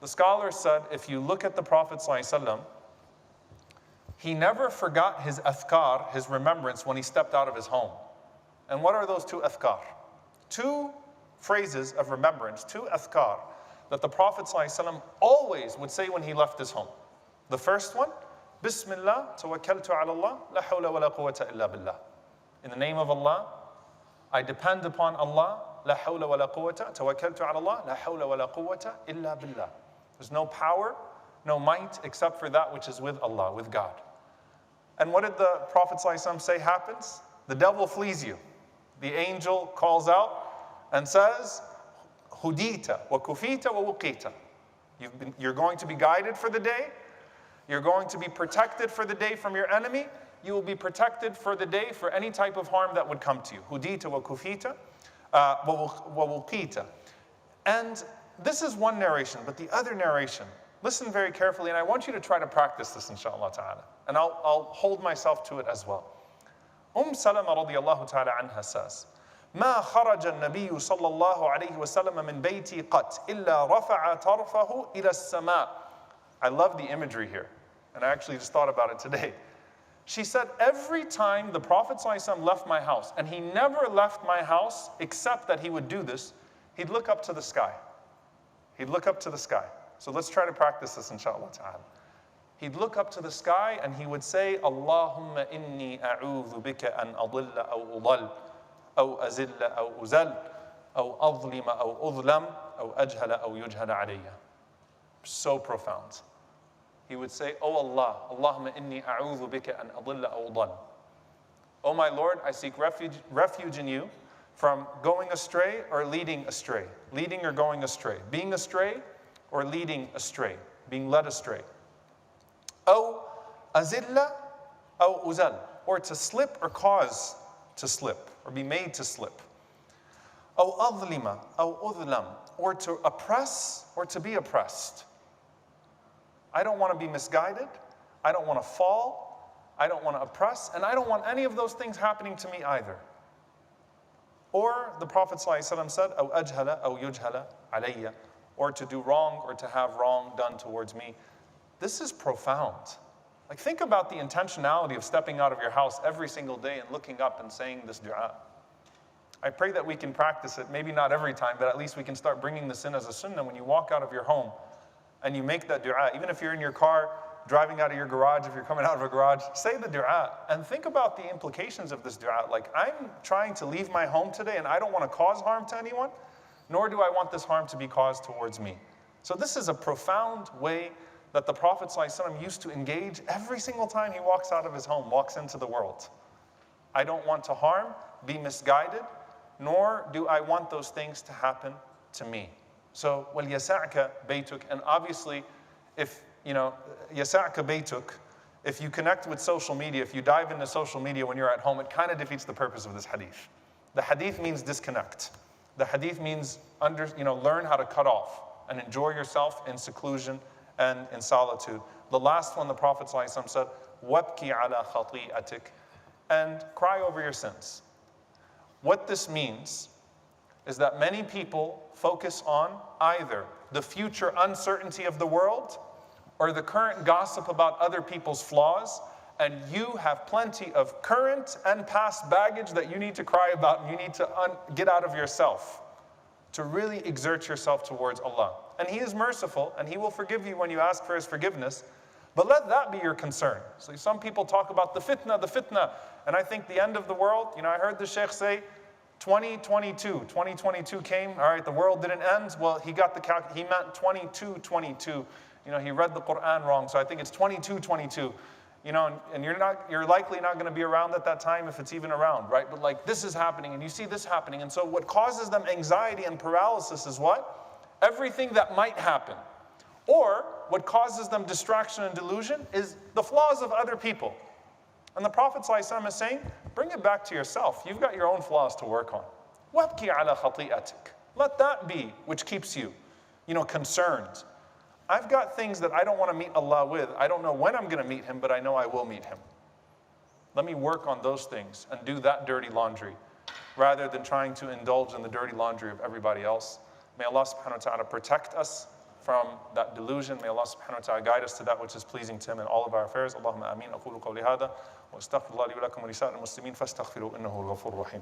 The scholar said, if you look at the Prophet ﷺ, he never forgot his adhkar, his remembrance, when he stepped out of his home. And what are those two adhkar? Two phrases of remembrance, two adhkar, that the Prophet ﷺ always would say when he left his home. The first one, Bismillah, tawakkaltu ala Allah, la hawla wa la quwwata illa billah. In the name of Allah, I depend upon Allah, la hawla wa la quwwata, tawakkaltu ala Allah, la hawla wa la quwwata illa billah. There's no power, no might, except for that which is with Allah, with God. And what did the Prophet ﷺ say happens? The devil flees you. The angel calls out and says, Hudita wa kufita wa wuqita. You're going to be guided for the day. You're going to be protected for the day from your enemy. You will be protected for the day for any type of harm that would come to you. Hudita wa kufita wa wuqita. And this is one narration, but the other narration, listen very carefully, and I want you to try to practice this, inshallah ta'ala. And I'll hold myself to it as well. Salama radiyallahu ta'ala anha says, ما خرج النبي صلى الله عليه وسلم من بيتي قط إلا رفع طرفه إلى السماء. I love the imagery here, and I actually just thought about it today. She said, every time the Prophet ﷺ left my house, and he never left my house except that he would do this, he'd look up to the sky. He'd look up to the sky. So let's try to practice this, inshallah ta'ala. He'd look up to the sky and he would say, Allahumma inni a'udhu bika an adilla aw udal, aw azilla aw uzal, aw adlima aw udlam, aw ajhala aw yujhala alayya. So profound. He would say, Oh Allah, Allahumma inni a'udhu bika an adilla aw udal. Oh my Lord, I seek refuge in you from going astray or leading astray. Leading or going astray. Being astray or leading astray. Being led astray. أو أزل أو أزل, or to slip or cause to slip, or be made to slip. أو أظلم أو أظلم, or to oppress or to be oppressed. I don't want to be misguided. I don't want to fall. I don't want to oppress. And I don't want any of those things happening to me either. Or the Prophet ﷺ said, أو أجهل أو يجهل علي, or to do wrong or to have wrong done towards me. This is profound. Like, think about the intentionality of stepping out of your house every single day and looking up and saying this dua. I pray that we can practice it, maybe not every time, but at least we can start bringing this in as a sunnah when you walk out of your home and you make that dua. Even if you're in your car, driving out of your garage, if you're coming out of a garage, say the dua and think about the implications of this dua. Like, I'm trying to leave my home today and I don't want to cause harm to anyone, nor do I want this harm to be caused towards me. So this is a profound way that the Prophet ﷺ used to engage every single time he walks out of his home, walks into the world. I don't want to harm, be misguided, nor do I want those things to happen to me. So, وَلْيَسَعْكَ بَيْتُكَ, and obviously, if, يَسَعْكَ بَيْتُكَ, if you connect with social media, if you dive into social media when you're at home, it kind of defeats the purpose of this hadith. The hadith means disconnect. The hadith means, learn how to cut off and enjoy yourself in seclusion and in solitude. The last one, the Prophet ﷺ said, وَابْكِ عَلَى خَطِيئَتِكَ, and cry over your sins. What this means is that many people focus on either the future uncertainty of the world or the current gossip about other people's flaws, and you have plenty of current and past baggage that you need to cry about and you need to get out of yourself to really exert yourself towards Allah. And He is merciful, and He will forgive you when you ask for His forgiveness. But let that be your concern. So some people talk about the fitna, and I think the end of the world, I heard the Sheikh say, 2022 came, all right, the world didn't end. Well, he meant 2222. He read the Quran wrong, so I think it's 2222. And you're likely not going to be around at that time if it's even around, right? But like, this is happening, and you see this happening. And so what causes them anxiety and paralysis is what? Everything that might happen. Or what causes them distraction and delusion is the flaws of other people. And the Prophet ﷺ is saying, bring it back to yourself. You've got your own flaws to work on. وَابْكِ عَلَى خَطِيئَتِكَ. Let that be which keeps you, concerned. I've got things that I don't want to meet Allah with. I don't know when I'm going to meet Him, but I know I will meet Him. Let me work on those things and do that dirty laundry rather than trying to indulge in the dirty laundry of everybody else. May Allah subhanahu wa ta'ala protect us from that delusion. May Allah subhanahu wa ta'ala guide us to that which is pleasing to Him in all of our affairs. Allahumma ameen. أقول قولي هذا وأستغفر الله لي ولكم ولسائر المسلمين فاستغفروا إنه الغفور الرحيم.